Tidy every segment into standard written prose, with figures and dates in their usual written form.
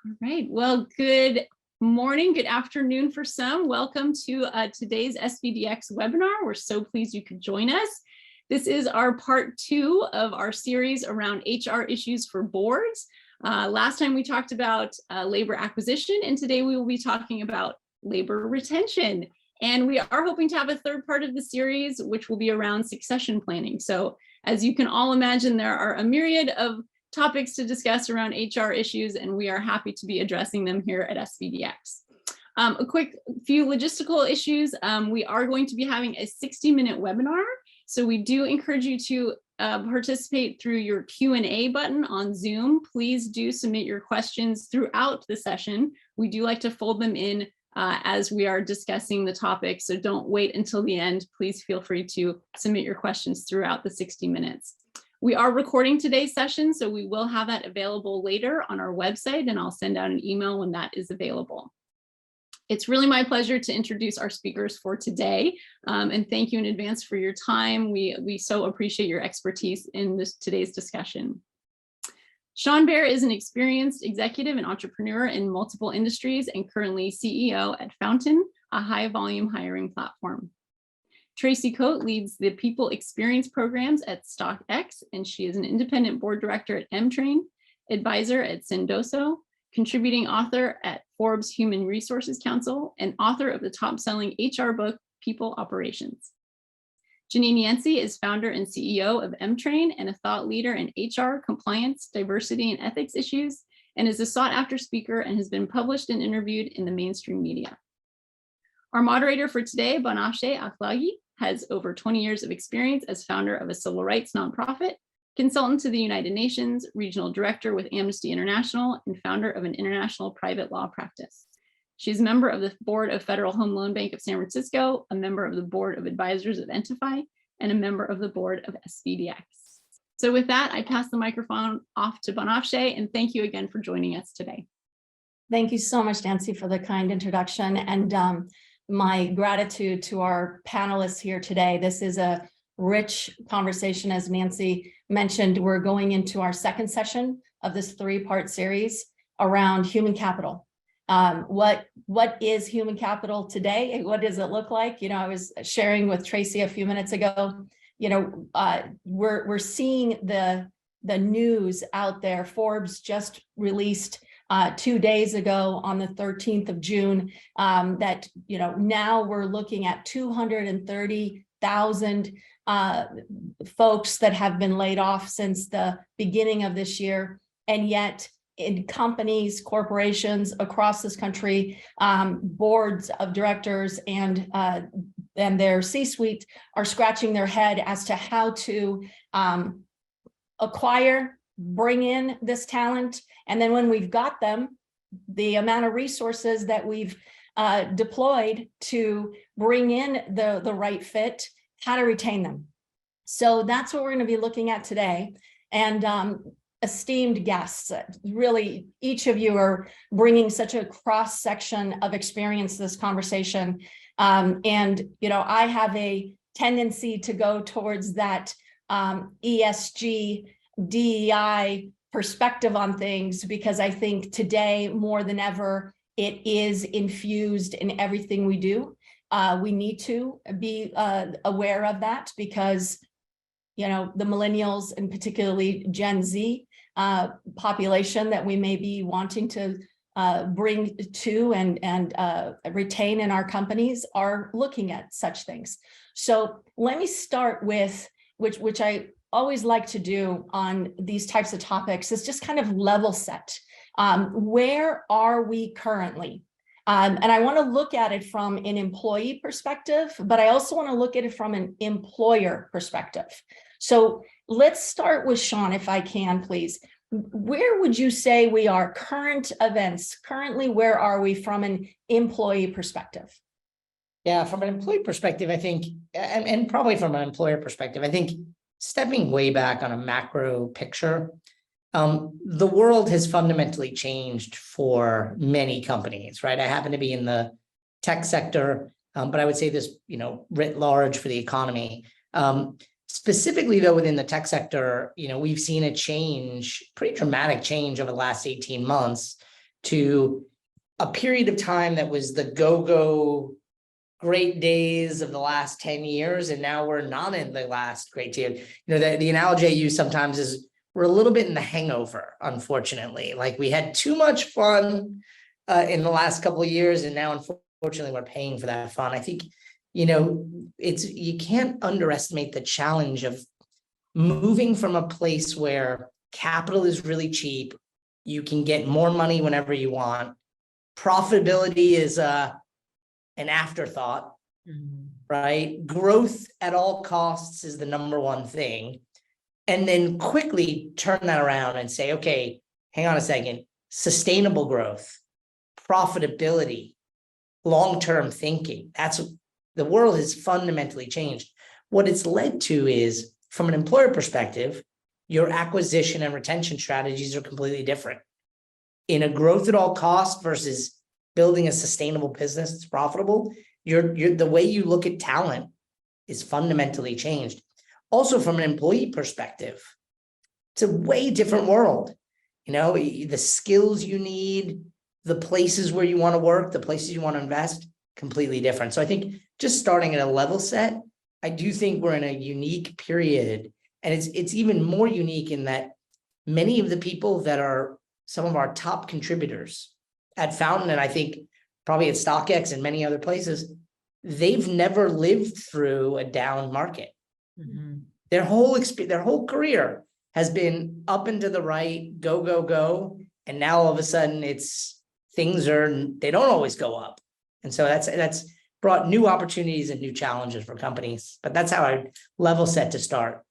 All right. Well, good morning, good afternoon for some. Welcome to today's SVDX webinar. We're so pleased you could join us. This is our part 2 of our series around HR issues for boards. Last time we talked about labor acquisition, and today we will be talking about labor retention. And we are hoping to have a third part of the series, which will be around succession planning. So as you can all imagine, there are a myriad of topics to discuss around HR issues, and we are happy to be addressing them here at SVDX. A quick few logistical issues. We are going to be having a 60-minute webinar. So we do encourage you to participate through your Q&A button on Zoom. Please do submit your questions throughout the session. We do like to fold them in as we are discussing the topic, so don't wait until the end. Please feel free to submit your questions throughout the 60 minutes. We are recording today's session, so we will have that available later on our website, and I'll send out an email when that is available. It's really my pleasure to introduce our speakers for today, and thank you in advance for your time. We so appreciate your expertise in today's discussion. Sean Bear is an experienced executive and entrepreneur in multiple industries and currently CEO at Fountain, a high-volume hiring platform. Tracy Coate leads the People Experience programs at StockX, and she is an independent board director at M-Train, advisor at Sendoso, contributing author at Forbes Human Resources Council, and author of the top-selling HR book, People Operations. Janine Yancey is founder and CEO of M-Train and a thought leader in HR, compliance, diversity, and ethics issues, and is a sought-after speaker and has been published and interviewed in the mainstream media. Our moderator for today, Banafsheh Akhlagi, has over 20 years of experience as founder of a civil rights nonprofit, consultant to the United Nations, regional director with Amnesty International, and founder of an international private law practice. She's a member of the board of Federal Home Loan Bank of San Francisco, a member of the board of advisors of Entify, and a member of the board of SVDX. So with that, I pass the microphone off to Banafsheh, and thank you again for joining us today. Thank you so much, Nancy, for the kind introduction, and my gratitude to our panelists here today. This is a rich conversation. As Nancy mentioned, we're going into our second session of this 3-part series around human capital. What is human capital today? What does it look like? You know, I was sharing with Tracy a few minutes ago, you know, we're seeing the news out there. Forbes just released 2 days ago on the 13th of June that, you know, now we're looking at 230,000 folks that have been laid off since the beginning of this year. And yet in companies, corporations across this country, boards of directors and their C-suite are scratching their head as to how to acquire, bring in this talent. And then when we've got them, the amount of resources that we've deployed to bring in the right fit, how to retain them. So that's what we're going to be looking at today. And esteemed guests, really, each of you are bringing such a cross section of experience to this conversation. And, you know, I have a tendency to go towards that ESG, DEI perspective on things, because I think today more than ever, it is infused in everything we do. We need to be aware of that because, you know, the millennials and particularly Gen Z population that we may be wanting to bring to and retain in our companies are looking at such things. So let me start with, which I always like to do on these types of topics, is just kind of level set. Where are we currently? And I want to look at it from an employee perspective, but I also want to look at it from an employer perspective. So let's start with Sean, if I can, please. Where would you say we are current events? Currently, where are we from an employee perspective? Yeah, from an employee perspective, I think, and probably from an employer perspective, I think stepping way back on a macro picture, the world has fundamentally changed for many companies, right? I happen to be in the tech sector, but I would say this, you know, writ large for the economy. Specifically, though, within the tech sector, you know, we've seen a change, pretty dramatic change over the last 18 months to a period of time that was the go-go great days of the last 10 years. And now we're not in the last great day. The analogy I use sometimes is we're a little bit in the hangover, unfortunately. Like we had too much fun in the last couple of years. And now, unfortunately, we're paying for that fun. I think, you can't underestimate the challenge of moving from a place where capital is really cheap. You can get more money whenever you want. Profitability is an afterthought, right? Growth at all costs is the number one thing. And then quickly turn that around and say, okay, hang on a second, sustainable growth, profitability, long-term thinking. The world has fundamentally changed. What it's led to is, from an employer perspective, your acquisition and retention strategies are completely different. In a growth at all costs versus building a sustainable business that's profitable, the way you look at talent is fundamentally changed. Also, from an employee perspective, it's a way different world. The skills you need, the places where you want to work, the places you want to invest, completely different. So I think just starting at a level set, I do think we're in a unique period, and it's even more unique in that many of the people that are some of our top contributors at Fountain, and I think probably at StockX and many other places, they've never lived through a down market. Their whole career has been up and to the right, go, go, go. And now all of a sudden they don't always go up. And so that's brought new opportunities and new challenges for companies. But that's how I level set to start.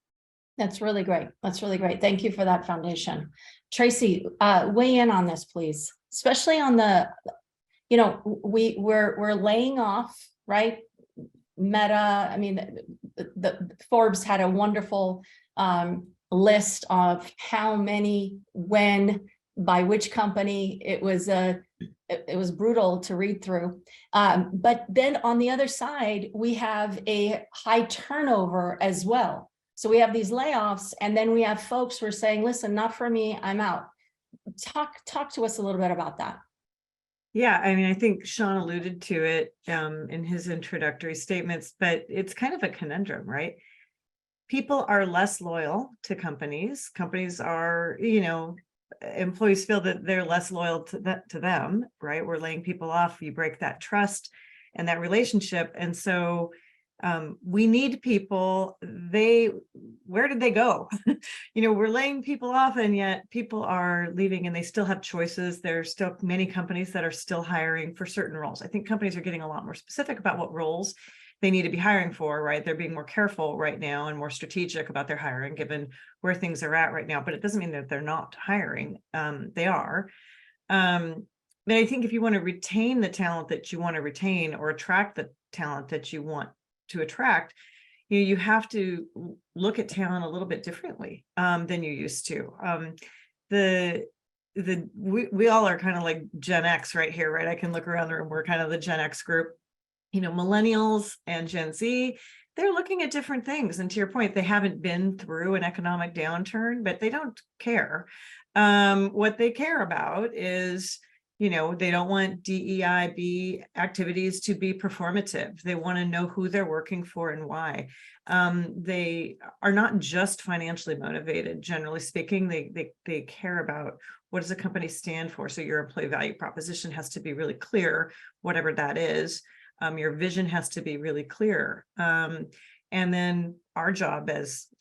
That's really great. That's really great. Thank you for that foundation. Tracy, weigh in on this, please, especially on we're laying off, right? Meta, the Forbes had a wonderful list of how many, when, by which company. It was brutal to read through. But then on the other side, we have a high turnover as well. So we have these layoffs, and then we have folks who are saying, listen, not for me, I'm out. Talk to us a little bit about that. Yeah, I think Sean alluded to it in his introductory statements, but it's kind of a conundrum, right? People are less loyal to companies. Companies are, employees feel that they're less loyal to them, right? We're laying people off. You break that trust and that relationship. And so we need people. Where did they go? We're laying people off, and yet people are leaving, and they still have choices. There's still many companies that are still hiring for certain roles. I think companies are getting a lot more specific about what roles they need to be hiring for, right? They're being more careful right now and more strategic about their hiring, given where things are at right now. But it doesn't mean that they're not hiring. They are. But I think if you want to retain the talent that you want to retain, or attract the talent that you want to attract, you have to look at talent a little bit differently than you used to. We all are kind of like Gen X right here, right? I can look around the room. We're kind of the Gen X group. Millennials and Gen Z, they're looking at different things. And to your point, they haven't been through an economic downturn, but they don't care. What they care about is, they don't want DEIB activities to be performative. They want to know who they're working for and why. They are not just financially motivated. Generally speaking, they care about, what does a company stand for? So your employee value proposition has to be really clear, whatever that is. Your vision has to be really clear. And then our job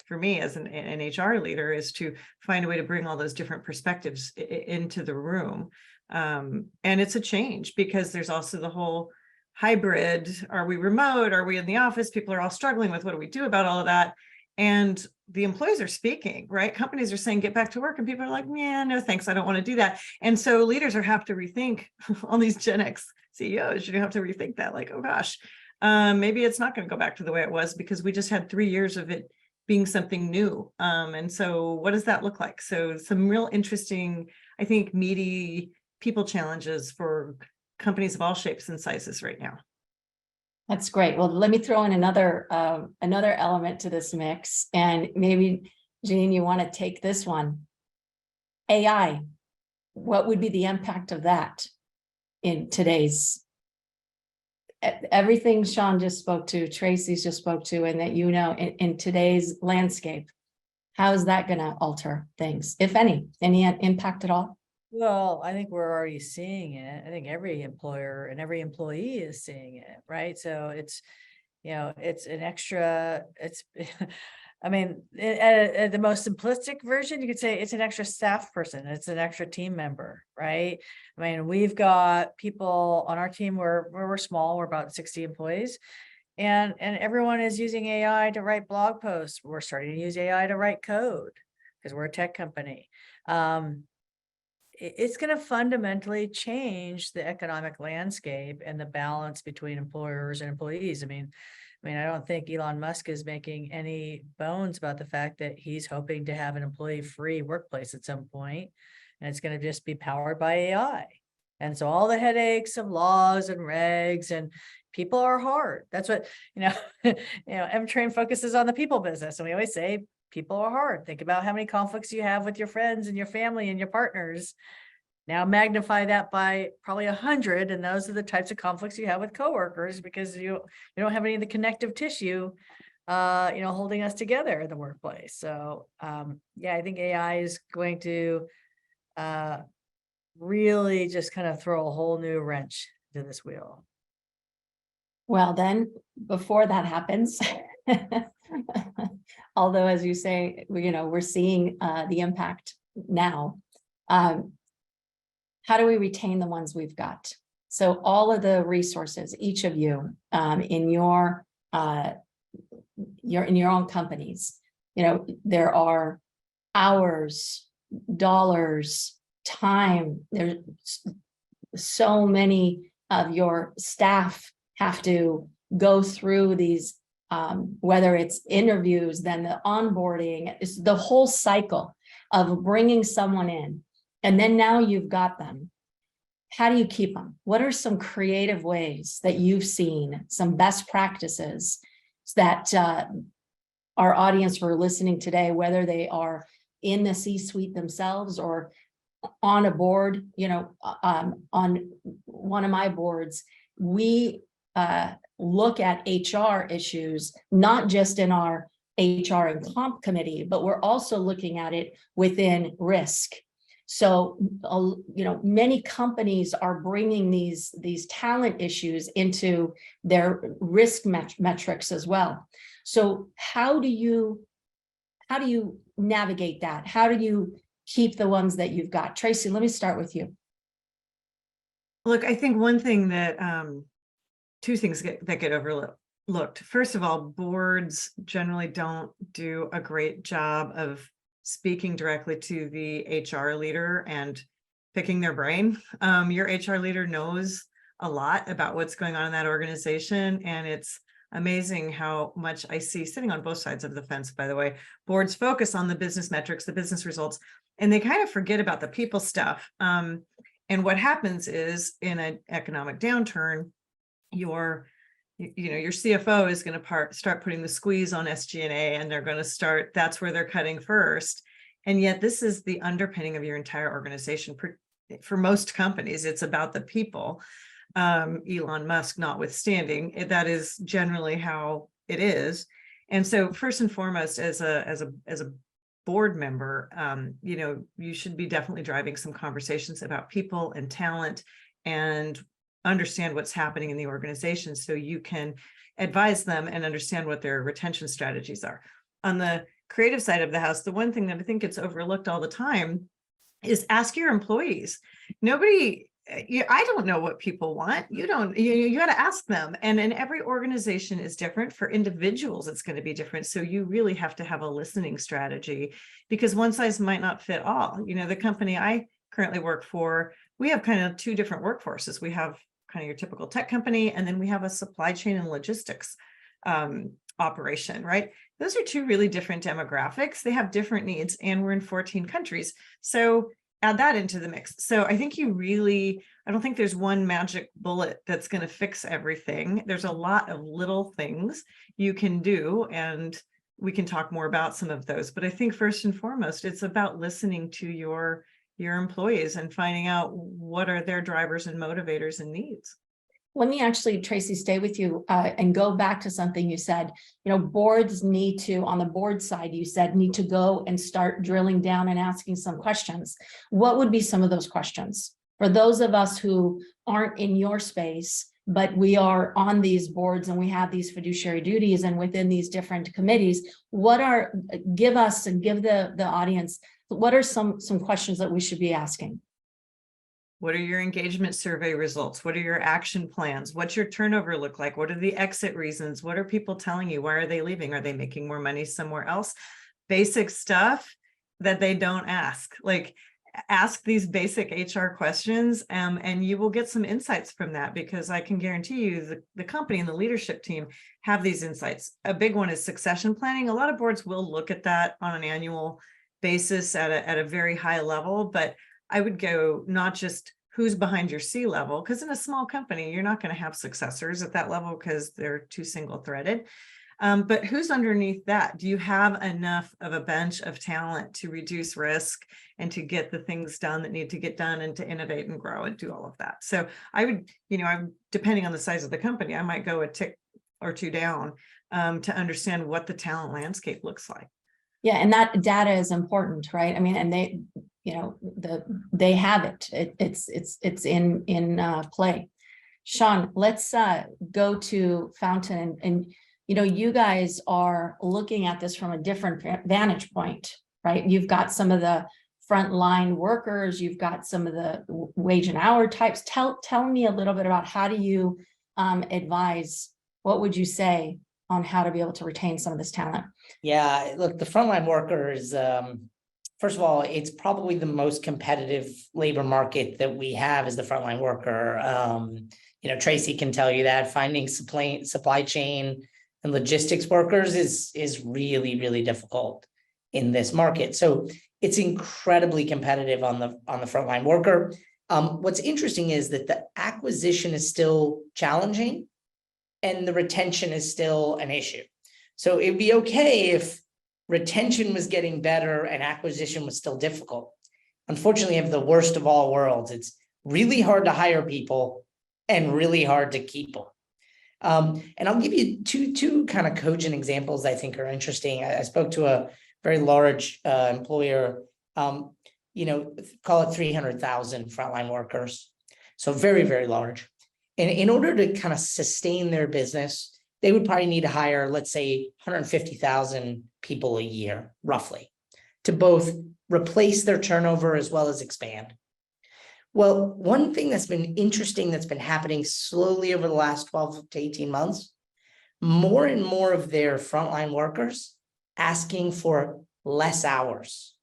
for me as an HR leader is to find a way to bring all those different perspectives into the room. And it's a change, because there's also the whole hybrid. Are we remote? Are we in the office? People are all struggling with, what do we do about all of that? And the employees are speaking, right? Companies are saying, get back to work. And people are like, yeah, no, thanks. I don't want to do that. And so leaders have to rethink. All these Gen X CEOs, have to rethink that. Like, oh gosh, maybe it's not going to go back to the way it was, because we just had 3 years of it being something new. And so what does that look like? So some real interesting, I think, meaty people challenges for companies of all shapes and sizes right now. That's great. Well, let me throw in another element to this mix, and maybe Jeanine, you want to take this one. AI. what would be the impact of that in today's everything Sean just spoke to, Tracy's just spoke to, and that in today's landscape? How is that going to alter things, if any impact at all? Well, I think we're already seeing it. I think every employer and every employee is seeing it, right? So it's, it's an extra, I mean, at the most simplistic version, you could say it's an extra staff person. It's an extra team member, right? I mean, we've got people on our team where we're small, we're about 60 employees. And everyone is using AI to write blog posts. We're starting to use AI to write code because we're a tech company. It's going to fundamentally change the economic landscape and the balance between employers and employees. I mean, I don't think Elon Musk is making any bones about the fact that he's hoping to have an employee-free workplace at some point, and it's going to just be powered by AI. And so all the headaches of laws and regs and people are hard. That's what, M-Train focuses on the people business. And we always say people are hard. Think about how many conflicts you have with your friends and your family and your partners. Now magnify that by probably 100. And those are the types of conflicts you have with coworkers because you don't have any of the connective tissue, holding us together in the workplace. So I think AI is going to really just kind of throw a whole new wrench to this wheel. Well, then before that happens, although, as you say, we're seeing the impact now. How do we retain the ones we've got? So all of the resources, each of you in your own companies, there are hours, dollars, time. There's so many of your staff have to go through these, whether it's interviews, then the onboarding, it's the whole cycle of bringing someone in. And then now you've got them. How do you keep them? What are some creative ways that you've seen, some best practices that our audience who are listening today, whether they are in the C-suite themselves or on a board, on one of my boards, we look at HR issues, not just in our HR and comp committee, but we're also looking at it within risk. So, many companies are bringing these talent issues into their risk metrics as well. So how do you navigate that? How do you keep the ones that you've got? Tracy, let me start with you. Look, I think one thing that two things that get overlooked. First of all, boards generally don't do a great job of speaking directly to the HR leader and picking their brain. Your HR leader knows a lot about what's going on in that organization. And it's amazing how much I see sitting on both sides of the fence, by the way. Boards focus on the business metrics, the business results, and they kind of forget about the people stuff. And what happens is in an economic downturn, your CFO is going to start putting the squeeze on SG&A, and they're going to that's where they're cutting first. And yet this is the underpinning of your entire organization. For most companies, it's about the people, Elon Musk notwithstanding. That is generally how it is. And so first and foremost, as a board member, you should be definitely driving some conversations about people and talent and understand what's happening in the organization so you can advise them and understand what their retention strategies are. On the creative side of the house, the one thing that I think gets overlooked all the time is ask your employees. I don't know what people want. You got to ask them. And every organization is different. For individuals, it's going to be different. So you really have to have a listening strategy because one size might not fit all. The company I currently work for, we have kind of two different workforces. We have kind of your typical tech company, and then we have a supply chain and logistics operation, right? Those are two really different demographics. They have different needs, and we're in 14 countries. So add that into the mix. So I think I don't think there's one magic bullet that's going to fix everything. There's a lot of little things you can do, and we can talk more about some of those. But I think first and foremost, it's about listening to your your employees and finding out what are their drivers and motivators and needs. Let me actually, Tracy, stay with you and go back to something you said. Boards need to, on the board side, you said need to go and start drilling down and asking some questions. What would be some of those questions? For those of us who aren't in your space, but we are on these boards and we have these fiduciary duties and within these different committees, give us and give the audience, what are some questions that we should be asking? What are your engagement survey results? What are your action plans? What's your turnover look like? What are the exit reasons? What are people telling you? Why are they leaving? Are they making more money somewhere else? Basic stuff that they don't ask. Like, ask these basic HR questions, and you will get some insights from that, because I can guarantee you the company and the leadership team have these insights. A big one is succession planning. A lot of boards will look at that on an annual basis at a very high level, but I would go not just who's behind your C level, because in a small company, you're not going to have successors at that level because they're too single threaded. But who's underneath that? Do you have enough of a bench of talent to reduce risk and to get the things done that need to get done and to innovate and grow and do all of that? So I would, I'm depending on the size of the company, I might go a tick or two down to understand what the talent landscape looks like. Yeah, and that data is important, right? I mean, and they, they have it. It's in play. Sean, let's go to Fountain, and you guys are looking at this from a different vantage point, right? You've got some of the frontline workers, you've got some of the wage and hour types. Tell me a little bit about how do you advise? What would you say on how to be able to retain some of this talent? Yeah, look, the frontline workers, first of all, it's probably the most competitive labor market that we have is the frontline worker. Tracy can tell you that finding supply chain and logistics workers is really, really difficult in this market. So it's incredibly competitive on the frontline worker. What's interesting is that the acquisition is still challenging and the retention is still an issue. So it'd be okay if retention was getting better and acquisition was still difficult. Unfortunately, I have the worst of all worlds. It's really hard to hire people and really hard to keep them. And I'll give you two kind of cogent examples I think are interesting. I spoke to a very large employer, call it 300,000 frontline workers. So very, very large. And in order to kind of sustain their business, they would probably need to hire, let's say, 150,000 people a year, roughly, to both replace their turnover as well as expand. Well, one thing that's been interesting that's been happening slowly over the last 12 to 18 months, more and more of their frontline workers asking for less hours,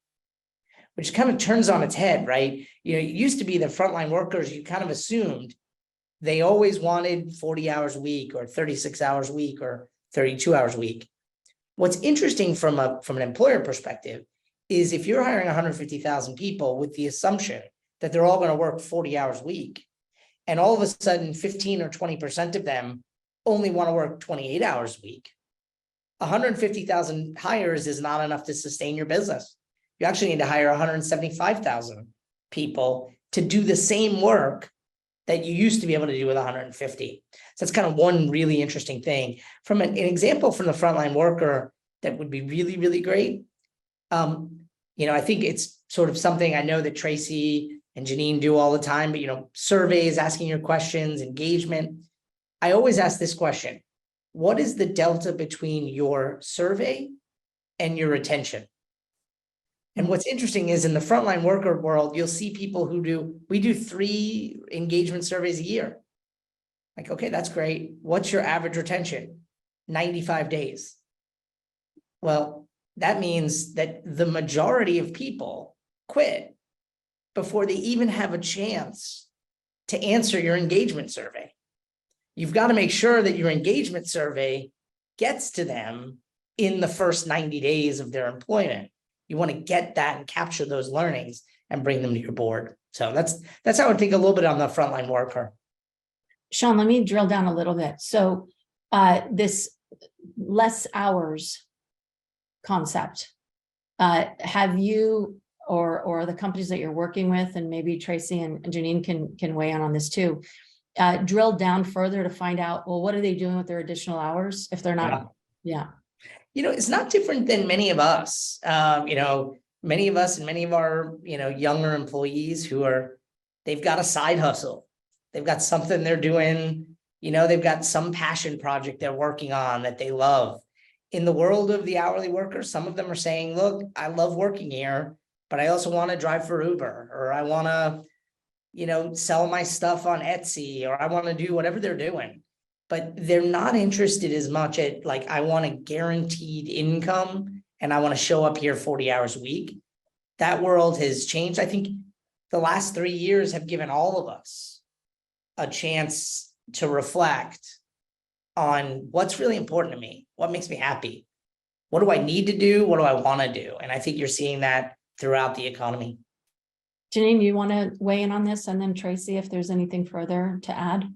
which kind of turns on its head, right? It used to be the frontline workers, you kind of assumed they always wanted 40 hours a week or 36 hours a week or 32 hours a week. What's interesting from an employer perspective is if you're hiring 150,000 people with the assumption that they're all going to work 40 hours a week, and all of a sudden 15 or 20% of them only want to work 28 hours a week, 150,000 hires is not enough to sustain your business. You actually need to hire 175,000 people to do the same work that you used to be able to do with 150. So that's kind of one really interesting thing. From an example from the frontline worker that would be really, really great. I think it's sort of something I know that Tracy and Janine do all the time, but surveys, asking your questions, engagement. I always ask this question: what is the delta between your survey and your retention? And what's interesting is in the frontline worker world, you'll see people we do 3 engagement surveys a year. Like, okay, that's great. What's your average retention? 95 days. Well, that means that the majority of people quit before they even have a chance to answer your engagement survey. You've got to make sure that your engagement survey gets to them in the first 90 days of their employment. You want to get that and capture those learnings and bring them to your board. So that's how I would think a little bit on the frontline worker. Sean, let me drill down a little bit. So this less hours concept, have you or the companies that you're working with, and maybe Tracy and Janine can weigh in on this too, drill down further to find out, well, what are they doing with their additional hours if they're not? Yeah. It's not different than many of us. Many of us and many of our, younger employees they've got a side hustle. They've got something they're doing, they've got some passion project they're working on that they love. In the world of the hourly workers, some of them are saying, look, I love working here, but I also want to drive for Uber, or I want to, sell my stuff on Etsy, or I want to do whatever they're doing. But they're not interested as much at like, I want a guaranteed income and I want to show up here 40 hours a week. That world has changed. I think the last 3 years have given all of us a chance to reflect on what's really important to me, what makes me happy, what do I need to do, what do I want to do? And I think you're seeing that throughout the economy. Janine, you want to weigh in on this, and then Tracy, if there's anything further to add?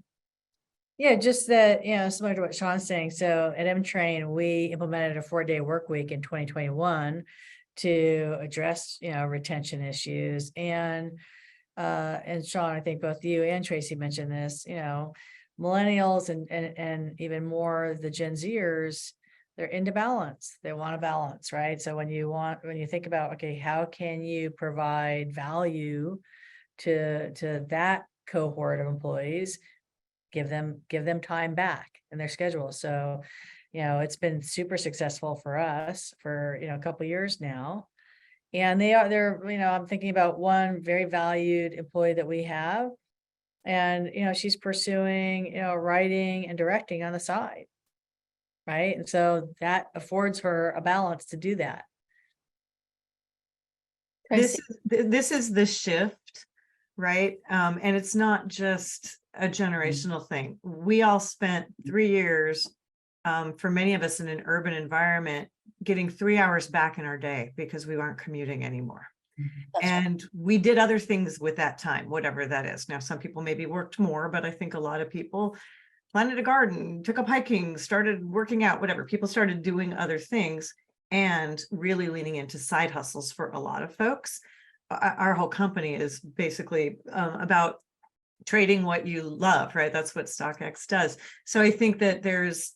Yeah, just that, similar to what Sean's saying. So at M-Train, we implemented a 4-day work week in 2021 to address, retention issues. And Sean, I think both you and Tracy mentioned this, millennials and even more the Gen Zers, they're into balance. They want a balance, right? So when you think about, okay, how can you provide value to that cohort of employees? Give them time back in their schedule. So, it's been super successful for us for, a couple of years now. And they're, I'm thinking about one very valued employee that we have. And, she's pursuing, writing and directing on the side. Right. And so that affords her a balance to do that. This is the shift, right? And it's not just a generational thing. We all spent 3 years, for many of us in an urban environment, getting 3 hours back in our day because we weren't commuting anymore. And we did other things with that time, whatever that is. Now, some people maybe worked more, but I think a lot of people planted a garden, took up hiking, started working out, whatever. People started doing other things and really leaning into side hustles for a lot of folks. Our whole company is basically about trading what you love, right? That's what StockX does. So I think that there's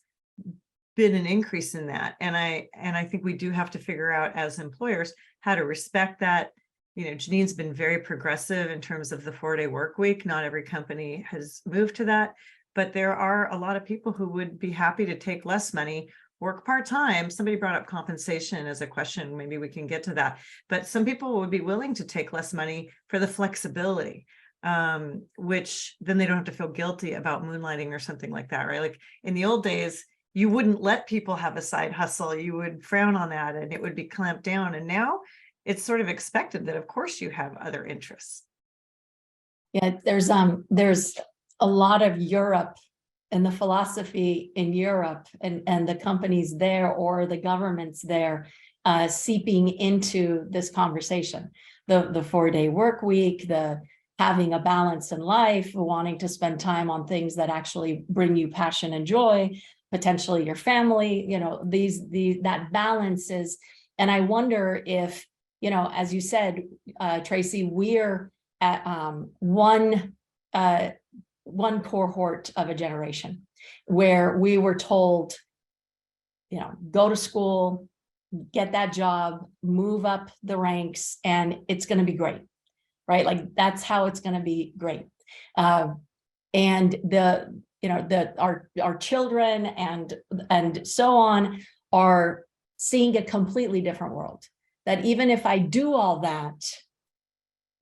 been an increase in that. And I think we do have to figure out as employers how to respect that. Janine's been very progressive in terms of the 4-day work week. Not every company has moved to that, but there are a lot of people who would be happy to take less money, work part-time. Somebody brought up compensation as a question. Maybe we can get to that. But some people would be willing to take less money for the flexibility, which then they don't have to feel guilty about moonlighting or something like that, right? Like in the old days, you wouldn't let people have a side hustle. You would frown on that and it would be clamped down. And now it's sort of expected that, of course, you have other interests. Yeah, there's a lot of Europe and the philosophy in Europe and the companies there or the governments there seeping into this conversation. The 4-day work week, the having a balance in life, wanting to spend time on things that actually bring you passion and joy, potentially your family, that balance is, and I wonder if, as you said, Tracy, we're at one cohort of a generation where we were told, go to school, get that job, move up the ranks, and it's going to be great, right? Like that's how it's going to be great. And our children and so on are seeing a completely different world. That even if I do all that,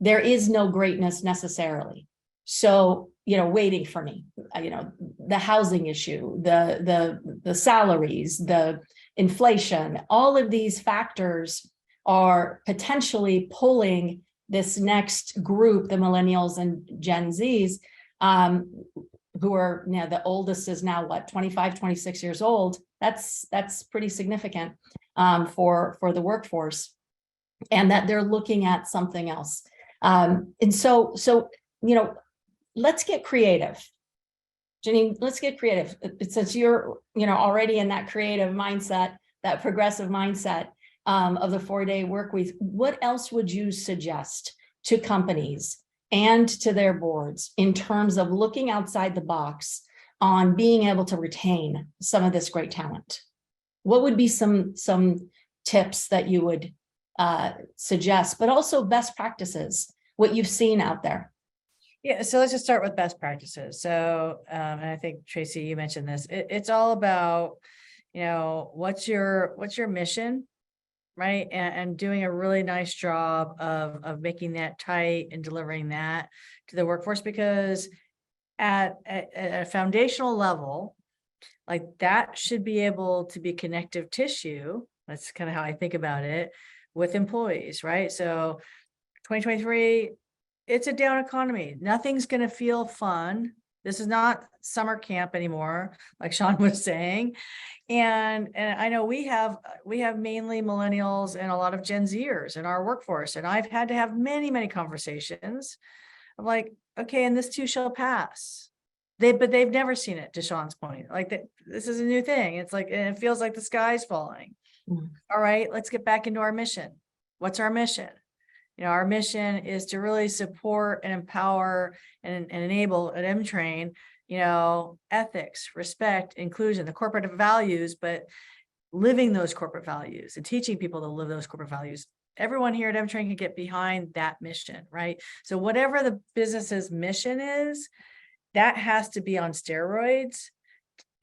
there is no greatness necessarily. So, waiting for me, the housing issue, the salaries, the inflation, all of these factors are potentially pulling this next group, the millennials and Gen Zs, who are the oldest is now 25, 26 years old. That's pretty significant for the workforce, and that they're looking at something else. And so let's get creative. Janine, let's get creative. Since you're already in that creative mindset, that progressive mindset, of the 4-day work week, what else would you suggest to companies and to their boards in terms of looking outside the box on being able to retain some of this great talent? What would be some tips that you would suggest, but also best practices, what you've seen out there? Yeah, so let's just start with best practices. So, and I think Tracy, you mentioned this. It's all about, what's your mission, right? And doing a really nice job of making that tight and delivering that to the workforce, because at a foundational level, like that should be able to be connective tissue. That's kind of how I think about it with employees, right? So 2023, it's a down economy. Nothing's going to feel fun. This is not summer camp anymore, like Sean was saying. And I know we have mainly millennials and a lot of Gen Zers in our workforce. And I've had to have many, many conversations of like, okay, and this too shall pass. But they've never seen it, to Sean's point. Like this is a new thing. It's like, and it feels like the sky's falling. Mm. All right, let's get back into our mission. What's our mission? Our mission is to really support and empower and enable at M-Train, ethics, respect, inclusion, the corporate values, but living those corporate values and teaching people to live those corporate values. Everyone here at M-Train can get behind that mission, right? So whatever the business's mission is, that has to be on steroids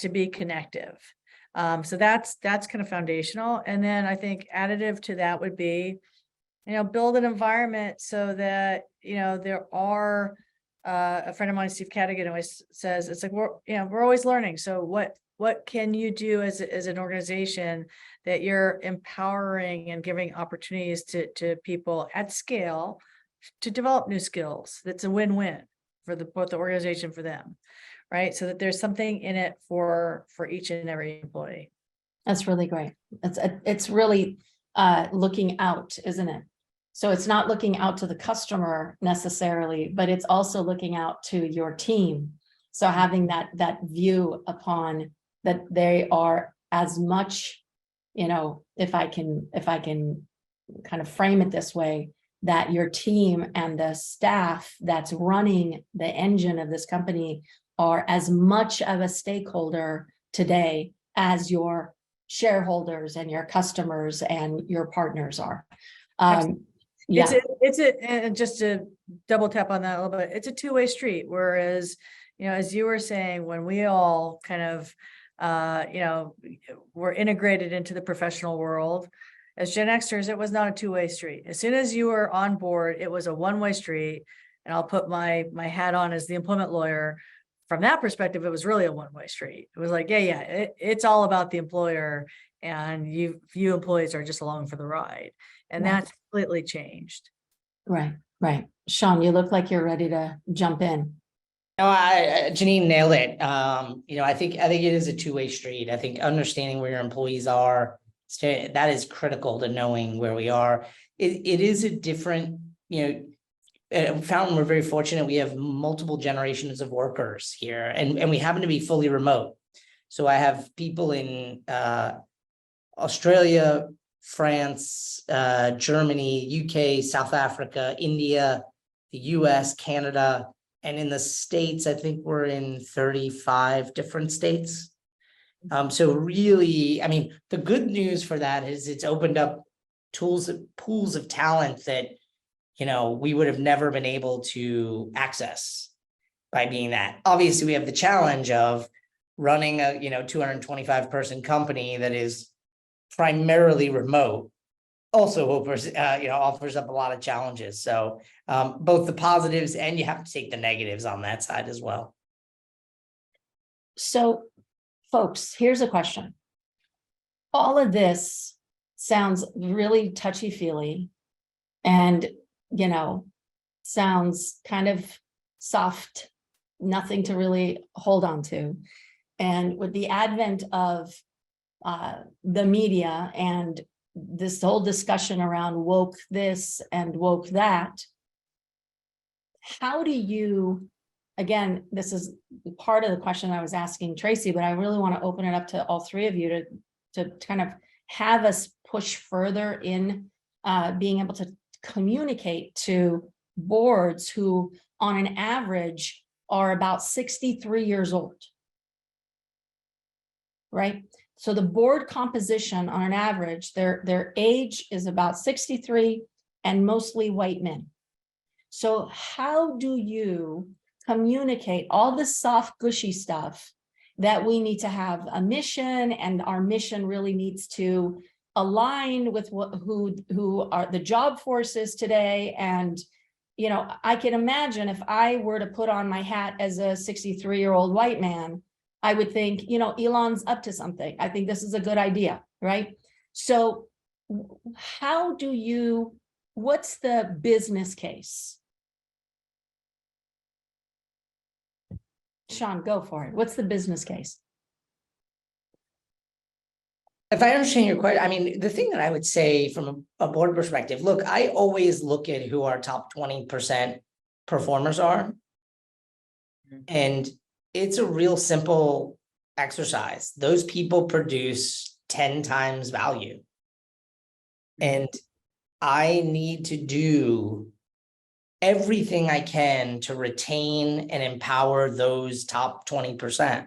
to be connective. So that's kind of foundational. And then I think additive to that would be, build an environment so that, there are, a friend of mine, Steve Cadigan, always says, it's like, we're always learning. So what can you do as an organization that you're empowering and giving opportunities to people at scale to develop new skills? That's a win-win for both the organization, for them, right? So that there's something in it for each and every employee. That's really great. It's really looking out, isn't it? So it's not looking out to the customer necessarily, but it's also looking out to your team. So having that view upon that they are as much, if I can kind of frame it this way, that your team and the staff that's running the engine of this company are as much of a stakeholder today as your shareholders and your customers and your partners are. Yeah. And just to double tap on that a little bit, it's a two-way street. Whereas, as you were saying, when we all kind of, were integrated into the professional world, as Gen Xers, it was not a two-way street. As soon as you were on board, it was a one-way street. And I'll put my hat on as the employment lawyer. From that perspective, it was really a one-way street. It was like, it's all about the employer, and you employees are just along for the ride. And Right. that's completely changed. Right. Sean, you look like you're ready to jump in. No, Janine nailed it. I think it is a two-way street. I think understanding where your employees are, that is critical to knowing where we are. It is a different, at Fountain, we're very fortunate. We have multiple generations of workers here, and we happen to be fully remote. So I have people in Australia, France, Germany, UK, South Africa, India, the US, Canada, and in the States, I think we're in 35 different states. So really, the good news for that is it's opened up pools of talent that, we would have never been able to access by being that. Obviously, we have the challenge of running a, 225 person company that is primarily remote, also offers up a lot of challenges. So both the positives, and you have to take the negatives on that side as well. So folks, here's a question. All of this sounds really touchy-feely and, sounds kind of soft, nothing to really hold on to. And with the advent of the media and this whole discussion around woke this and woke that, how do you, again, this is part of the question I was asking Tracy, but I really want to open it up to all three of you to kind of have us push further in being able to communicate to boards who on an average are about 63 years old. Right? So the board composition on an average, their age is about 63 and mostly white men. So how do you communicate all this soft, gushy stuff that we need to have a mission, and our mission really needs to align with who are the job forces today? And you know, I can imagine if I were to put on my hat as a 63-year-old white man, I would think, you know, Elon's up to something. I think this is a good idea, right? So how do you, what's the business case? Sean, go for it. What's the business case? If I understand your question, I mean, the thing that I would say from a board perspective, look, I always look at who our top 20% performers are. And it's a real simple exercise. Those people produce 10 times value. And I need to do everything I can to retain and empower those top 20%.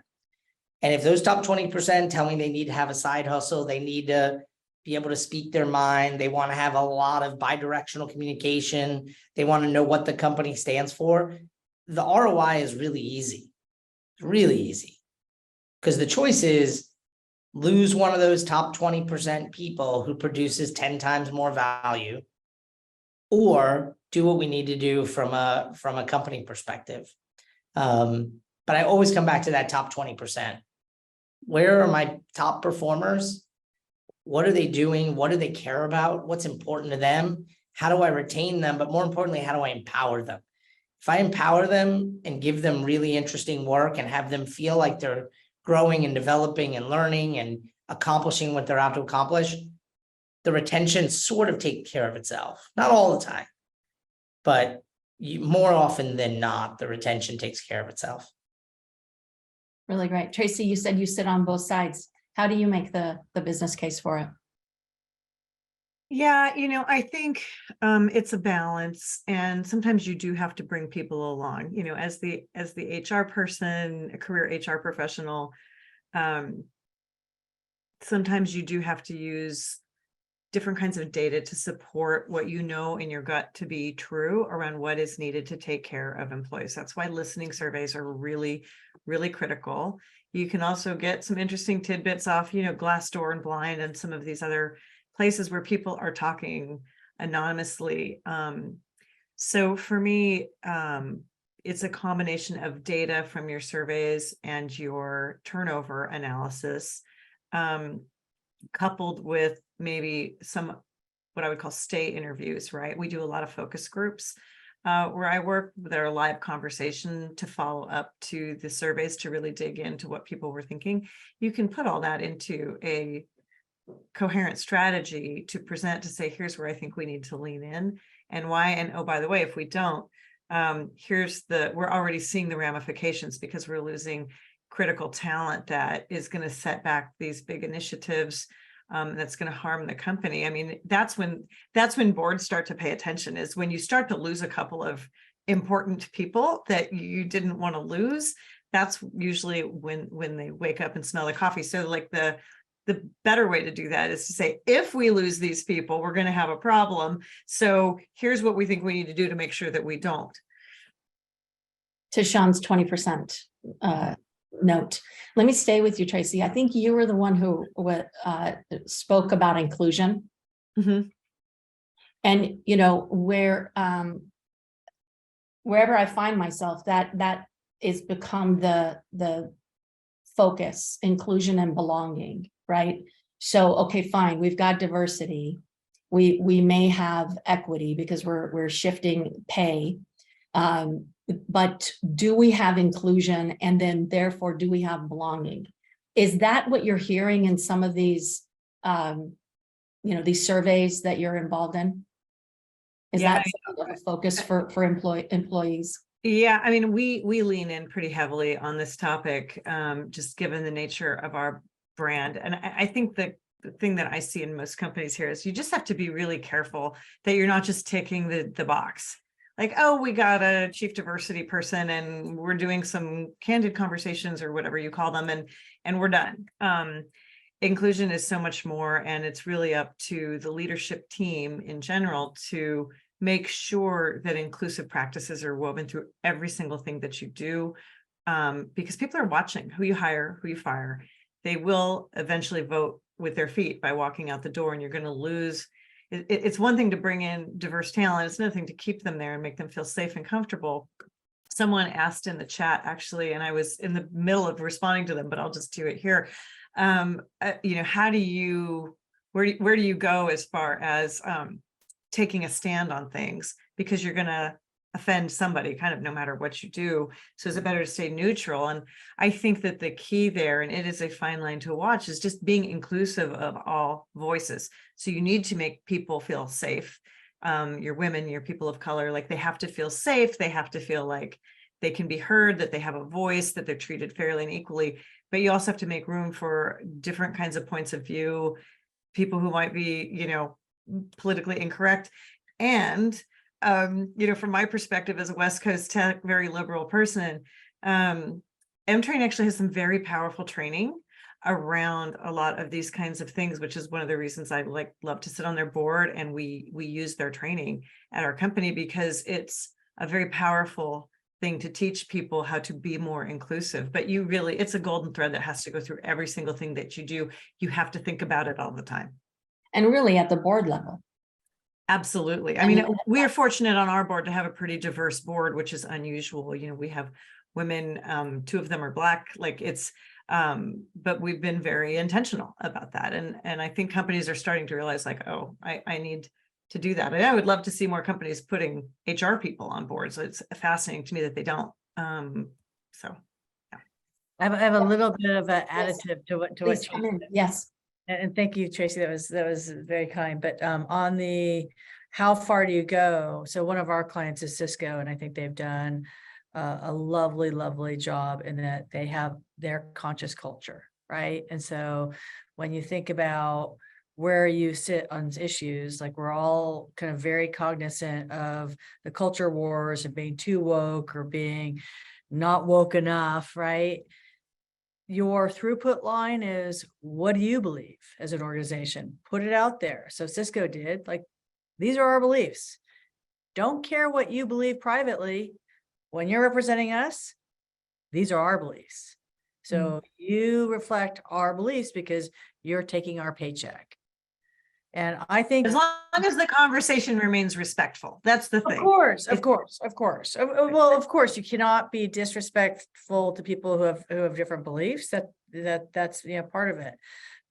And if those top 20% tell me they need to have a side hustle, they need to be able to speak their mind, they want to have a lot of bidirectional communication, they want to know what the company stands for, the ROI is really easy. It's really easy. Because the choice is lose one of those top 20% people who produces 10 times more value, or do what we need to do from a company perspective. But I always come back to that top 20%. Where are my top performers? What are they doing? What do they care about? What's important to them? How do I retain them? But more importantly, how do I empower them? If I empower them and give them really interesting work and have them feel like they're growing and developing and learning and accomplishing what they're out to accomplish, the retention sort of takes care of itself. Not all the time, but more often than not, the retention takes care of itself. Really great. Tracy, you said you sit on both sides. How do you make the business case for it? Yeah, you know, I think it's a balance, and sometimes you do have to bring people along, you know, as the HR person, a career HR professional. Sometimes you do have to use different kinds of data to support what you know in your gut to be true around what is needed to take care of employees. That's why listening surveys are really, really critical. You can also get some interesting tidbits off, you know, Glassdoor and Blind and some of these other places where people are talking anonymously. So for me, it's a combination of data from your surveys and your turnover analysis, coupled with maybe some what I would call stay interviews, right? We do a lot of focus groups where I work that are live conversation to follow up to the surveys to really dig into what people were thinking. You can put all that into a coherent strategy to present, to say, here's where I think we need to lean in and why. And oh, by the way, if we don't, we're already seeing the ramifications because we're losing critical talent that is going to set back these big initiatives. That's going to harm the company. I mean, that's when boards start to pay attention, is when you start to lose a couple of important people that you didn't want to lose. That's usually when they wake up and smell the coffee. So like the better way to do that is to say, if we lose these people, we're going to have a problem. So here's what we think we need to do to make sure that we don't. To Sean's 20% note, let me stay with you, Tracy. I think you were the one who spoke about inclusion. Mm-hmm. And, you know, wherever I find myself, that is become the focus, inclusion and belonging, right? So, okay, fine, we've got diversity. We may have equity because we're shifting pay. But do we have inclusion, and then therefore do we have belonging? Is that what you're hearing in some of these, these surveys that you're involved in? Is that a focus for employees? Yeah, I mean, we lean in pretty heavily on this topic, just given the nature of our brand. And I think that the thing that I see in most companies here is you just have to be really careful that you're not just ticking the box. Like, oh, we got a chief diversity person and we're doing some candid conversations or whatever you call them, and we're done. Inclusion is so much more, and it's really up to the leadership team in general to make sure that inclusive practices are woven through every single thing that you do, because people are watching who you hire, who you fire. They will eventually vote with their feet by walking out the door, and you're going to lose. It's one thing to bring in diverse talent. It's another thing to keep them there and make them feel safe and comfortable. Someone asked in the chat, actually, and I was in the middle of responding to them, but I'll just do it here. How do you, where do you go as far as taking a stand on things, because you're going to offend somebody kind of no matter what you do. So is it better to stay neutral? And I think that the key there, and it is a fine line to watch, is just being inclusive of all voices. So you need to make people feel safe. Your women, your people of color, like they have to feel safe. They have to feel like they can be heard, that they have a voice, that they're treated fairly and equally. But you also have to make room for different kinds of points of view, people who might be, politically incorrect. And, from my perspective as a West Coast tech, very liberal person, M-Train actually has some very powerful training around a lot of these kinds of things, which is one of the reasons I love to sit on their board, and we use their training at our company, because it's a very powerful thing to teach people how to be more inclusive. But it's a golden thread that has to go through every single thing that you do. You have to think about it all the time. And really at the board level. Absolutely. I mean, we are fortunate on our board to have a pretty diverse board, which is unusual. We have women, 2 of them are Black, but we've been very intentional about that. And I think companies are starting to realize oh, I need to do that. And I would love to see more companies putting HR people on board. So it's fascinating to me that they don't. So yeah. I have a little bit of an additive to what Yes. And thank you, Tracy. That was very kind. But on the how far do you go? So one of our clients is Cisco, and I think they've done a lovely, lovely job in that they have their conscious culture, right? And so when you think about where you sit on issues, like we're all kind of very cognizant of the culture wars and being too woke or being not woke enough, right? Your throughput line is, what do you believe as an organization? Put it out there. So Cisco did, these are our beliefs. Don't care what you believe privately. When you're representing us, these are our beliefs. So you reflect our beliefs because you're taking our paycheck. And I think as long as the conversation remains respectful, that's the thing. Of course. Well, of course, you cannot be disrespectful to people who have different beliefs. That's part of it.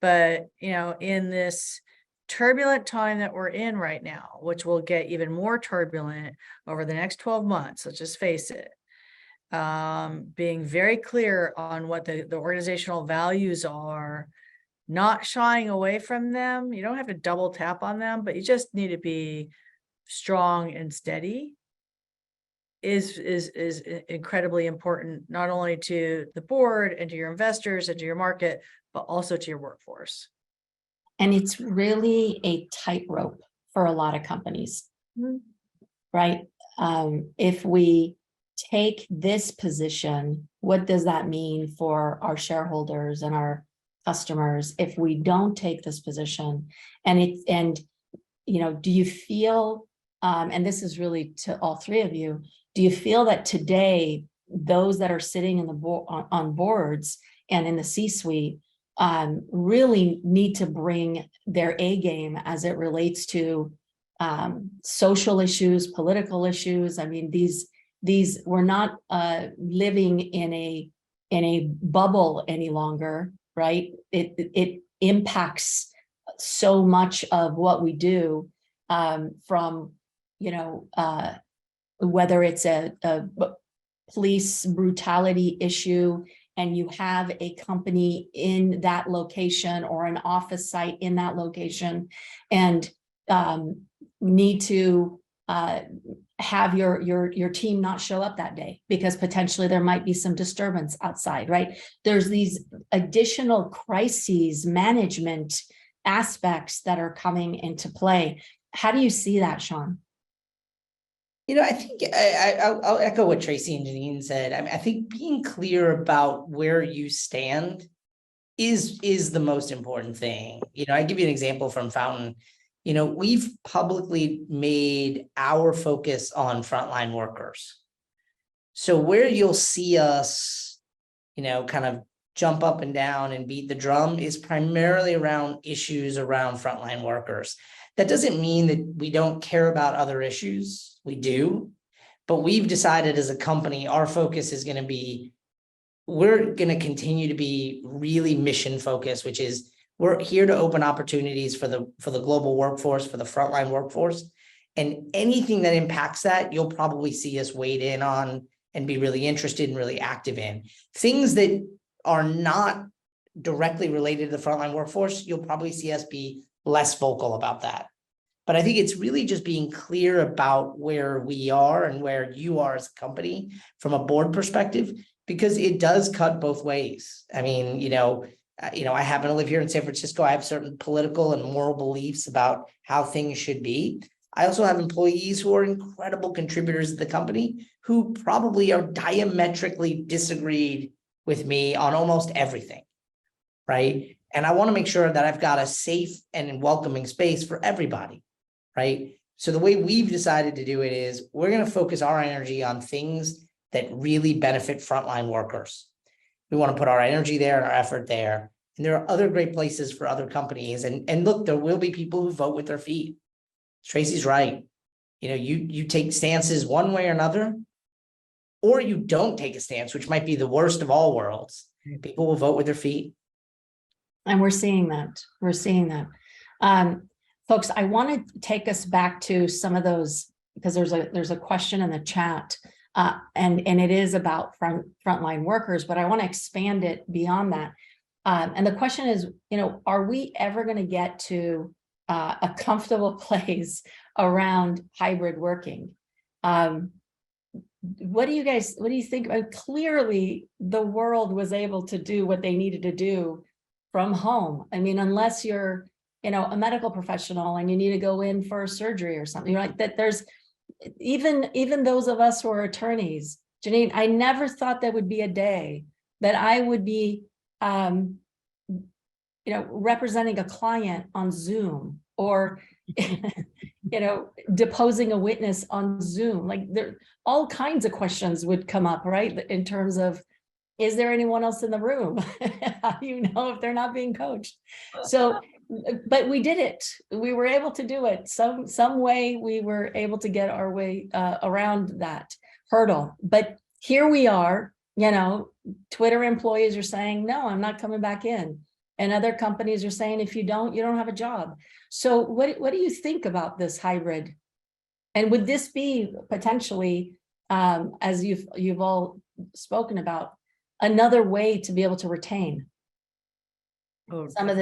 But in this turbulent time that we're in right now, which will get even more turbulent over the next 12 months, let's just face it, being very clear on what the organizational values are, not shying away from them. You don't have to double tap on them, but you just need to be strong and steady is incredibly important, not only to the board and to your investors and to your market, but also to your workforce. And it's really a tightrope for a lot of companies, right? If we take this position, what does that mean for our shareholders and our customers if we don't take this position? And do you feel, and this is really to all 3 of you, do you feel that today those that are sitting in on boards and in the C-suite really need to bring their A game as it relates to social issues, political issues? I mean, these we're not living in a bubble any longer, right? It impacts so much of what we do, from whether it's a police brutality issue and you have a company in that location or an office site in that location, and need to have your team not show up that day because potentially there might be some disturbance outside, right? There's these additional crises management aspects that are coming into play. How do you see that, Sean? I think I'll echo what Tracy and Janine said. I mean, I think being clear about where you stand is the most important thing. I give you an example from Fountain. We've publicly made our focus on frontline workers. So where you'll see us, kind of jump up and down and beat the drum is primarily around issues around frontline workers. That doesn't mean that we don't care about other issues. We do, but we've decided as a company, our focus is going to be, we're going to continue to be really mission focused, which is we're here to open opportunities for the global workforce, for the frontline workforce, and anything that impacts that, you'll probably see us weighed in on and be really interested and really active in. Things that are not directly related to the frontline workforce, you'll probably see us be less vocal about that. But I think it's really just being clear about where we are and where you are as a company from a board perspective, because it does cut both ways. I mean, I happen to live here in San Francisco. I have certain political and moral beliefs about how things should be. I also have employees who are incredible contributors to the company who probably are diametrically disagreed with me on almost everything, right? And I want to make sure that I've got a safe and welcoming space for everybody, right? So the way we've decided to do it is we're going to focus our energy on things that really benefit frontline workers. We want to put our energy there and our effort there. And there are other great places for other companies. And look, there will be people who vote with their feet. Tracy's right. You take stances one way or another, or you don't take a stance, which might be the worst of all worlds. People will vote with their feet. And we're seeing that. We're seeing that. Folks, I want to take us back to some of those, because there's a question in the chat, and it is about frontline workers, but I want to expand it beyond that. And the question is, are we ever going to get to a comfortable place around hybrid working? What do you think? Clearly, the world was able to do what they needed to do from home. I mean, unless you're, a medical professional and you need to go in for a surgery or something, like that. There's even those of us who are attorneys, Janine, I never thought there would be a day that I would be, representing a client on Zoom, or, deposing a witness on Zoom. Like, there, all kinds of questions would come up, right? In terms of, is there anyone else in the room? How do you know if they're not being coached? So, but we did it. We were able to do it. Some way we were able to get our way around that hurdle. But here we are, Twitter employees are saying, no, I'm not coming back in. And other companies are saying, if you don't have a job. So what do you think about this hybrid? And would this be potentially, as you've all spoken about, another way to be able to retain some of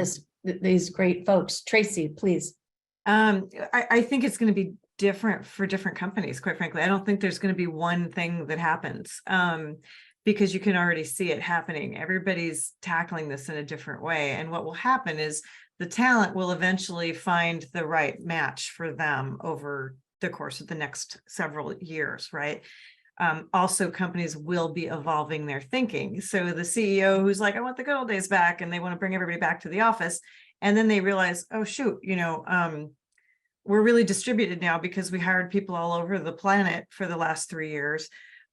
these great folks? Tracy, please. I think it's going to be different for different companies, quite frankly. I don't think there's going to be one thing that happens, because you can already see it happening. Everybody's tackling this in a different way. And what will happen is the talent will eventually find the right match for them over the course of the next several years, right? Also, companies will be evolving their thinking. So the CEO who's like, I want the good old days back, and they want to bring everybody back to the office. And then they realize, oh, shoot, we're really distributed now because we hired people all over the planet for the last 3 years.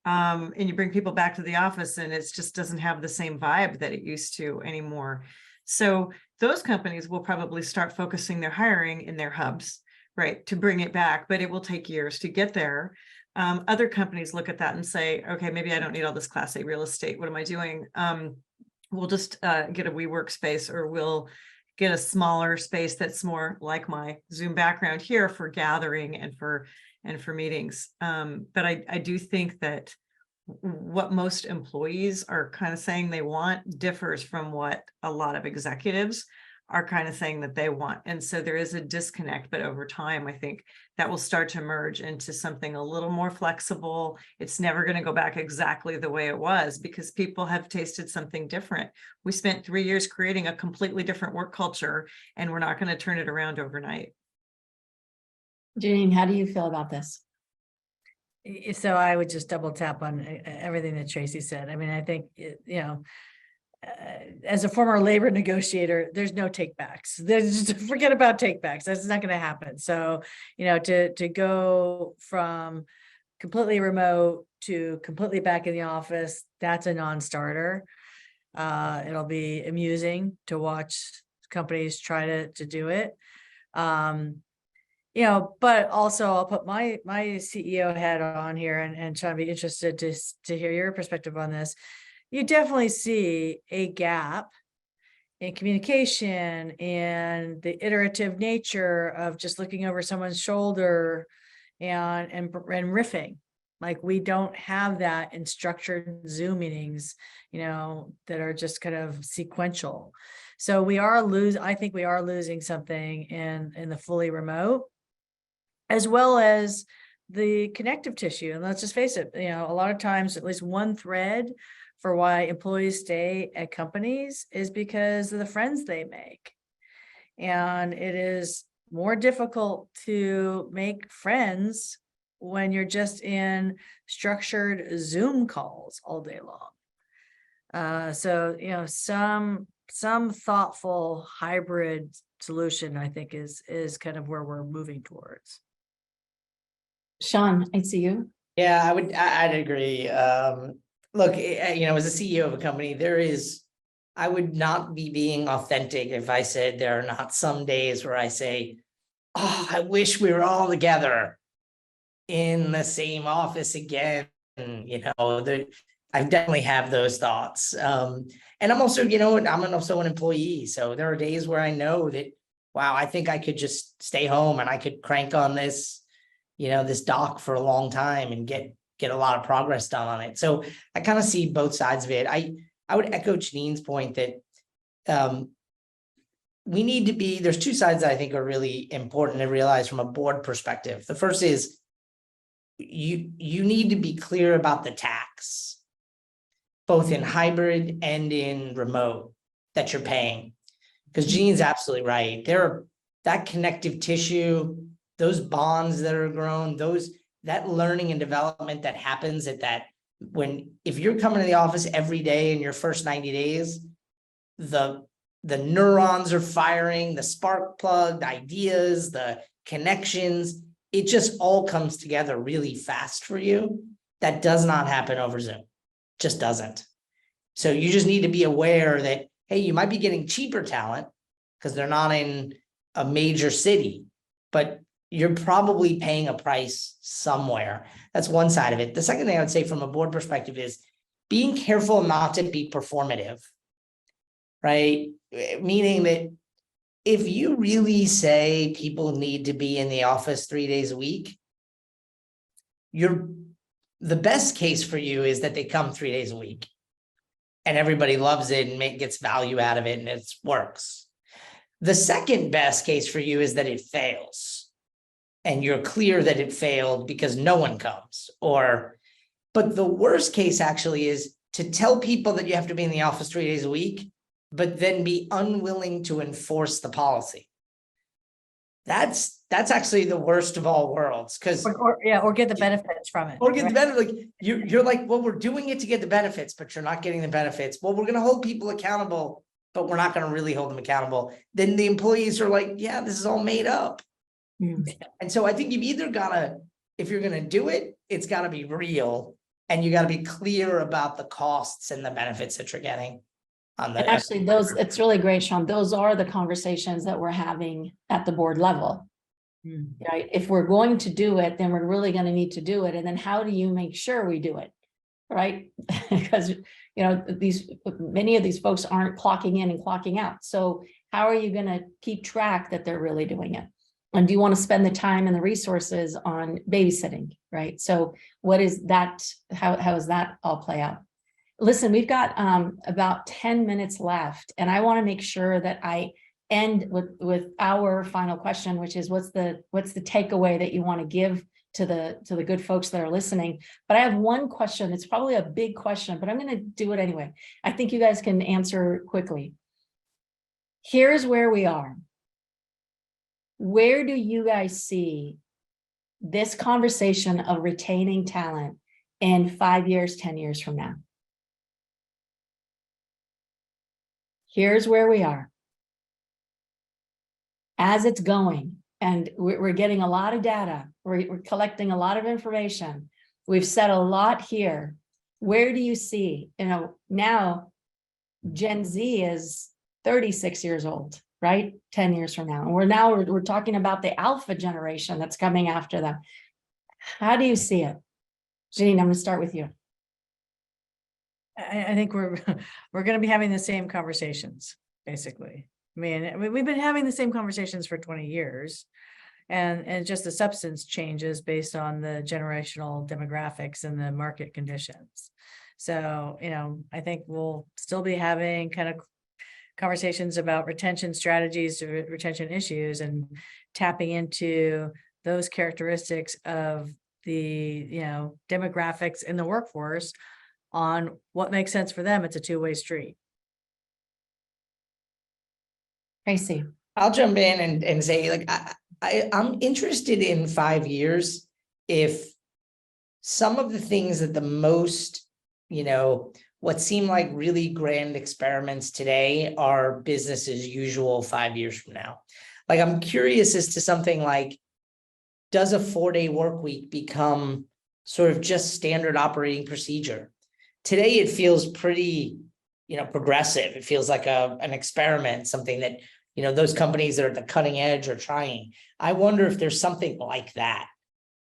And you bring people back to the office and it just doesn't have the same vibe that it used to anymore. So those companies will probably start focusing their hiring in their hubs, right, to bring it back, but it will take years to get there. Other companies look at that and say, okay, maybe I don't need all this Class A real estate. What am I doing? We'll just get a WeWork space, or we'll get a smaller space that's more like my Zoom background here for gathering and for meetings. But I do think that what most employees are kind of saying they want differs from what a lot of executives are kind of saying that they want. And so there is a disconnect, but over time, I think that will start to merge into something a little more flexible. It's never going to go back exactly the way it was because people have tasted something different. We spent 3 years creating a completely different work culture, and we're not going to turn it around overnight. Janine, how do you feel about this? So I would just double tap on everything that Tracy said. I mean, I think, as a former labor negotiator, there's no take backs. There's just forget about take backs. That's not going to happen. So, to go from completely remote to completely back in the office, that's a non-starter. It'll be amusing to watch companies try to do it. But also I'll put my CEO hat on here and try to be interested to hear your perspective on this. You definitely see a gap in communication and the iterative nature of just looking over someone's shoulder and riffing. Like we don't have that in structured Zoom meetings, that are just kind of sequential. So I think we are losing something in the fully remote, as well as the connective tissue. And let's just face it, a lot of times, at least one thread for why employees stay at companies is because of the friends they make. And it is more difficult to make friends when you're just in structured Zoom calls all day long. So, some thoughtful hybrid solution, I think, is kind of where we're moving towards. Sean, I see you. Yeah, I'd agree. Look, as a CEO of a company, I would not be being authentic if I said there are not some days where I say, oh, I wish we were all together in the same office again. I definitely have those thoughts. And I'm also, I'm also an employee. So there are days where I know that, wow, I think I could just stay home and I could crank on this, this doc for a long time and get a lot of progress done on it. So I kind of see both sides of it. I would echo Janine's point that there's two sides that I think are really important to realize from a board perspective. The first is you need to be clear about the tax, both in hybrid and in remote, that you're paying. Because Janine's absolutely right. That connective tissue, those bonds that are grown, that learning and development that happens if you're coming to the office every day in your first 90 days, the neurons are firing, the spark plug, the ideas, the connections, it just all comes together really fast for you. That does not happen over Zoom. Just doesn't. So you just need to be aware that, hey, you might be getting cheaper talent because they're not in a major city, but you're probably paying a price somewhere. That's one side of it. The second thing I would say from a board perspective is being careful not to be performative, right? Meaning that if you really say people need to be in the office 3 days a week, the best case for you is that they come 3 days a week and everybody loves it and gets value out of it and it works. The second best case for you is that it fails. And you're clear that it failed because no one comes. But the worst case actually is to tell people that you have to be in the office 3 days a week, but then be unwilling to enforce the policy. That's actually the worst of all worlds. Or get the benefits from it. Or get the benefit. Like you're like, well, we're doing it to get the benefits, but you're not getting the benefits. Well, we're going to hold people accountable, but we're not going to really hold them accountable. Then the employees are like, yeah, this is all made up. And so I think you've either if you're going to do it, it's got to be real and you got to be clear about the costs and the benefits that you're getting. And actually, it's really great, Sean. Those are the conversations that we're having at the board level. Right? If we're going to do it, then we're really going to need to do it. And then how do you make sure we do it? Right? Because, many of these folks aren't clocking in and clocking out. So how are you going to keep track that they're really doing it? And do you want to spend the time and the resources on babysitting, right? So what is that? How does that all play out? Listen, we've got about 10 minutes left, and I want to make sure that I end with our final question, which is what's the takeaway that you want to give to the good folks that are listening. But I have one question. It's probably a big question, but I'm going to do it anyway. I think you guys can answer quickly. Here's where we are. Where do you guys see this conversation of retaining talent in 5 years, 10 years from now? Here's where we are. As it's going, and we're getting a lot of data, we're collecting a lot of information. We've said a lot here. Where do you see, now Gen Z is 36 years old, right? 10 years from now. And we're talking about the alpha generation that's coming after them. How do you see it? Janine, I'm going to start with you. I think we're going to be having the same conversations, basically. I mean, we've been having the same conversations for 20 years, and just the substance changes based on the generational demographics and the market conditions. So, I think we'll still be having kind of conversations about retention strategies, retention issues, and tapping into those characteristics of the, demographics in the workforce on what makes sense for them. It's a two-way street. Tracy. I'll jump in and say, like, I'm interested in 5 years if some of the things that the most, what seem like really grand experiments today are business as usual 5 years from now. Like, I'm curious as to something like, does a 4-day work week become sort of just standard operating procedure? Today, it feels pretty, progressive. It feels like an experiment, something that, those companies that are at the cutting edge are trying. I wonder if there's something like that,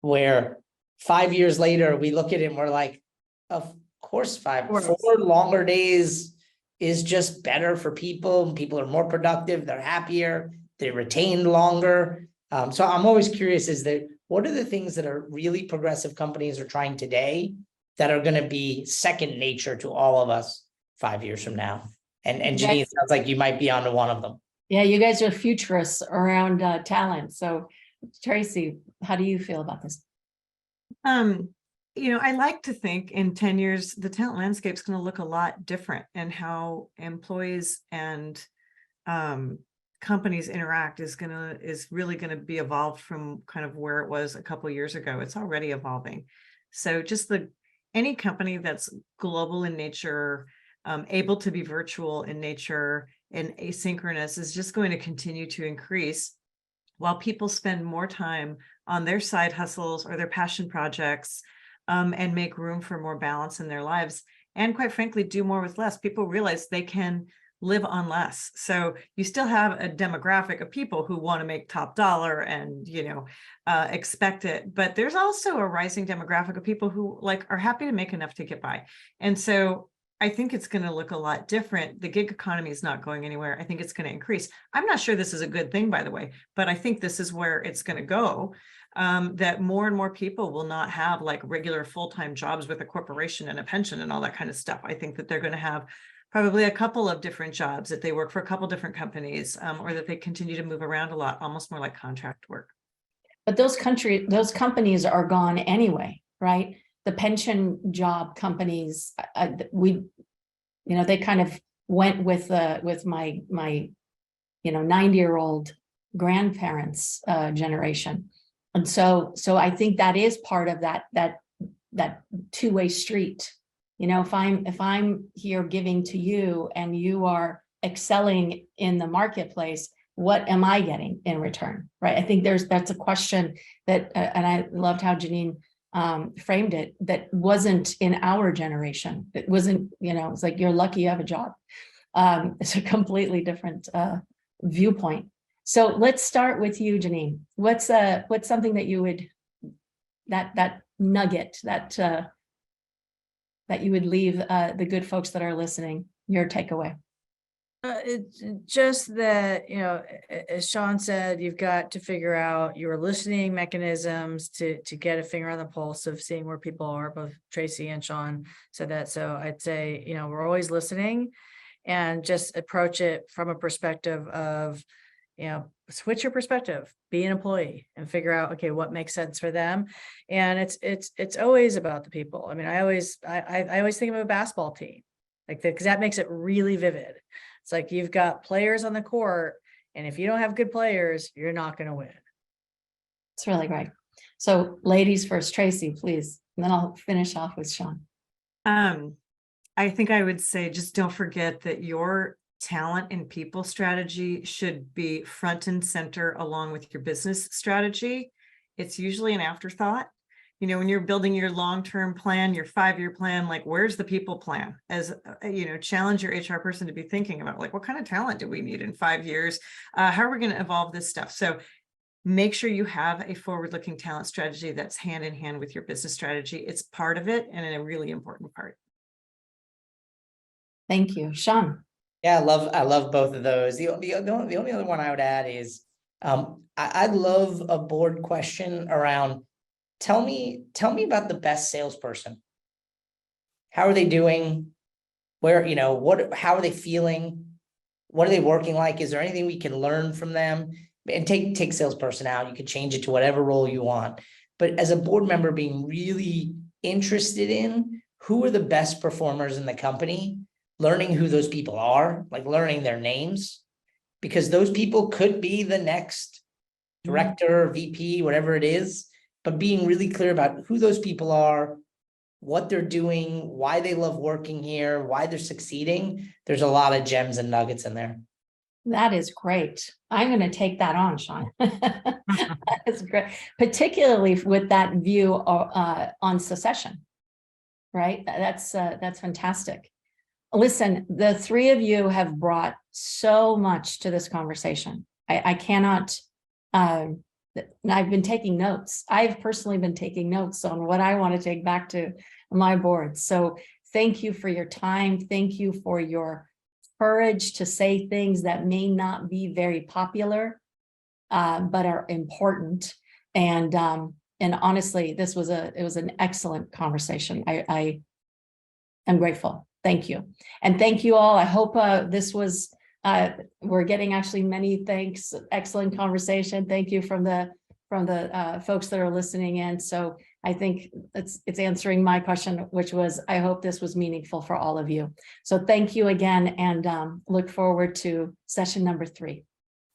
where 5 years later, we look at it and we're like, of course, 4 longer days is just better for people. People are more productive. They're happier. They're retained longer. So I'm always curious, what are the things that are really progressive companies are trying today that are going to be second nature to all of us 5 years from now? And Janine, sounds like you might be onto one of them. Yeah, you guys are futurists around talent. So Tracy, how do you feel about this? I like to think in 10 years, the talent landscape is going to look a lot different, and how employees and companies interact is really going to be evolved from kind of where it was a couple of years ago. It's already evolving. So just any company that's global in nature, able to be virtual in nature and asynchronous, is just going to continue to increase, while people spend more time on their side hustles or their passion projects, and make room for more balance in their lives. And quite frankly, do more with less. People realize they can live on less. So you still have a demographic of people who want to make top dollar and, expect it. But there's also a rising demographic of people who are happy to make enough to get by. And so I think it's going to look a lot different. The gig economy is not going anywhere. I think it's going to increase. I'm not sure this is a good thing, by the way, but I think this is where it's going to go. That more and more people will not have regular full-time jobs with a corporation and a pension and all that kind of stuff. I think that they're going to have probably a couple of different jobs, that they work for a couple different companies, or that they continue to move around a lot, almost more like contract work. But those companies are gone anyway, right? The pension job companies, they kind of went with my 90-year-old grandparents' generation. And so I think that is part of that two-way street. If I'm here giving to you and you are excelling in the marketplace, what am I getting in return? Right. I think that's a question that, and I loved how Janine framed it, that wasn't in our generation. It wasn't, it's like, you're lucky you have a job. It's a completely different viewpoint. So let's start with you, Janine. What's something that you would, that nugget that you would leave the good folks that are listening, your takeaway? It's just that, as Sean said, you've got to figure out your listening mechanisms to get a finger on the pulse of seeing where people are. Both Tracy and Sean said that. So I'd say, we're always listening, and just approach it from a perspective of switch your perspective, be an employee and figure out, okay, what makes sense for them. And it's always about the people. I mean, I always think of a basketball team because that makes it really vivid. It's like you've got players on the court, and if you don't have good players, you're not going to win. It's really great. So ladies first, Tracy, please, and then I'll finish off with Sean. I think I would say, just don't forget that your talent and people strategy should be front and center along with your business strategy. It's usually an afterthought. When you're building your long-term plan, your 5-year plan, like, where's the people plan? As challenge your HR person to be thinking about, like, what kind of talent do we need in 5 years? How are we going to evolve this stuff? So make sure you have a forward-looking talent strategy that's hand in hand with your business strategy. It's part of it, and a really important part. Thank you, Sean. Yeah, I love both of those. The only other one I would add is I'd love a board question around, tell me about the best salesperson. How are they doing? Where, how are they feeling? What are they working like? Is there anything we can learn from them? And take salesperson out. You can change it to whatever role you want. But as a board member, being really interested in who are the best performers in the company, learning who those people are, like learning their names, because those people could be the next director, VP, whatever it is, but being really clear about who those people are, what they're doing, why they love working here, why they're succeeding. There's a lot of gems and nuggets in there. That is great. I'm going to take that on, Sean. That's great, particularly with that view on secession, right? That's fantastic. Listen, the three of you have brought so much to this conversation. I cannot, I've been taking notes. I've personally been taking notes on what I want to take back to my board. So thank you for your time. Thank you for your courage to say things that may not be very popular, but are important. And honestly, it was an excellent conversation. I am grateful. Thank you. And thank you all. I hope this was, we're getting actually many thanks. Excellent conversation. Thank you from the folks that are listening in. So I think it's answering my question, which was, I hope this was meaningful for all of you. So thank you again, and look forward to session number 3.